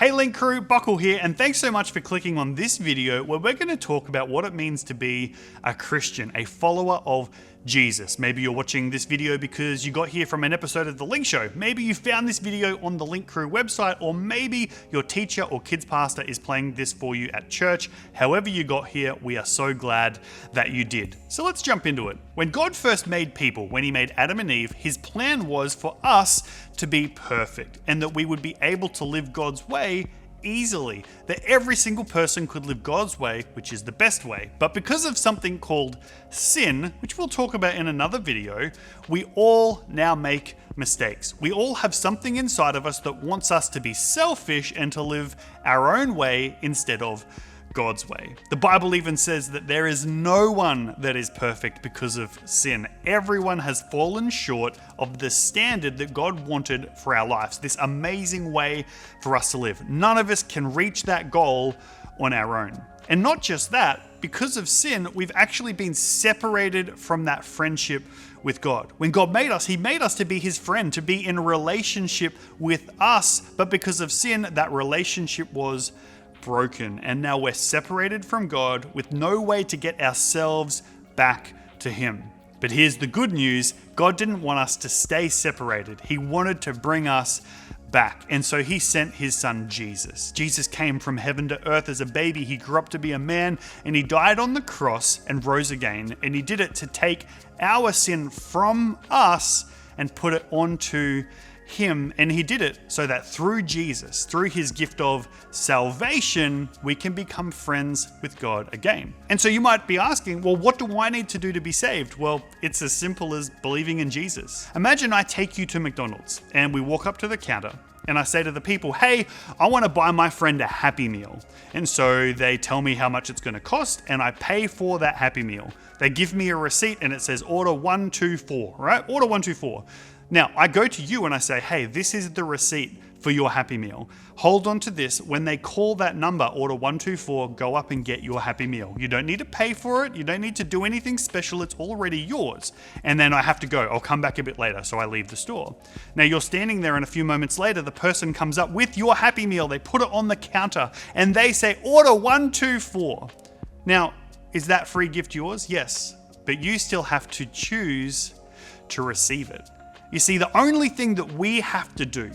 Hey Link Crew, Buckle here, and thanks so much for clicking on this video where we're going to talk about what it means to be a Christian, a follower of Jesus. Maybe you're watching this video because you got here from an episode of The Link Show. Maybe you found this video on the Link Crew website, or maybe your teacher or kids pastor is playing this for you at church. However you got here, we are so glad that you did. So let's jump into it. When God first made people, when he made Adam and Eve, his plan was for us to be perfect and that we would be able to live God's way easily, that every single person could live God's way, which is the best way. But because of something called sin, which we'll talk about in another video, we all now make mistakes. We all have something inside of us that wants us to be selfish and to live our own way instead of God's way. The Bible even says that there is no one that is perfect because of sin. Everyone has fallen short of the standard that God wanted for our lives, this amazing way for us to live. None of us can reach that goal on our own. And not just that, because of sin, we've actually been separated from that friendship with God. When God made us, he made us to be his friend, to be in a relationship with us. But because of sin, that relationship was broken, and now we're separated from God with no way to get ourselves back to him. But here's the good news: God didn't want us to stay separated. He wanted to bring us back. And so he sent his son Jesus. Jesus came from heaven to earth as a baby. He grew up to be a man, and he died on the cross and rose again. And he did it to take our sin from us and put it onto him. And he did it so that through Jesus, through his gift of salvation, we can become friends with God again. And so you might be asking, well, what do I need to do to be saved? Well, it's as simple as believing in Jesus. Imagine I take you to McDonald's and we walk up to the counter and I say to the people, hey, I want to buy my friend a Happy Meal. And so they tell me how much it's going to cost and I pay for that Happy Meal. They give me a receipt and it says order 124, right? Order 124. Now, I go to you and I say, hey, this is the receipt for your Happy Meal. Hold on to this. When they call that number, order 124, go up and get your Happy Meal. You don't need to pay for it. You don't need to do anything special. It's already yours. And then I have to go. I'll come back a bit later, so I leave the store. Now, you're standing there and a few moments later, the person comes up with your Happy Meal. They put it on the counter and they say, order 124. Now, is that free gift yours? Yes. But you still have to choose to receive it. You see, the only thing that we have to do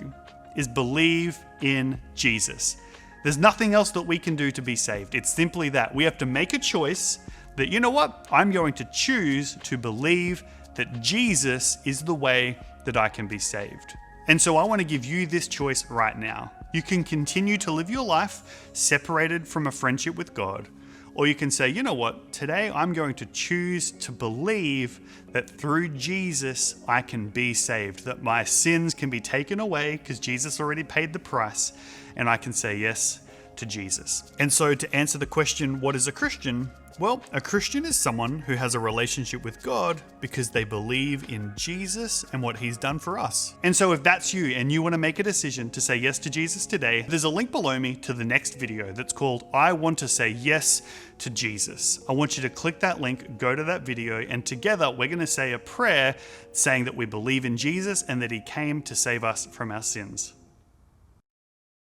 is believe in Jesus. There's nothing else that we can do to be saved. It's simply that. We have to make a choice that, you know what? I'm going to choose to believe that Jesus is the way that I can be saved. And so I want to give you this choice right now. You can continue to live your life separated from a friendship with God, or you can say, you know what, today I'm going to choose to believe that through Jesus I can be saved, that my sins can be taken away because Jesus already paid the price, and I can say yes to Jesus. And so to answer the question, what is a Christian? Well, a Christian is someone who has a relationship with God because they believe in Jesus and what he's done for us. And so if that's you and you want to make a decision to say yes to Jesus today, there's a link below me to the next video that's called I Want to Say Yes to Jesus. I want you to click that link, go to that video, and together we're going to say a prayer saying that we believe in Jesus and that he came to save us from our sins.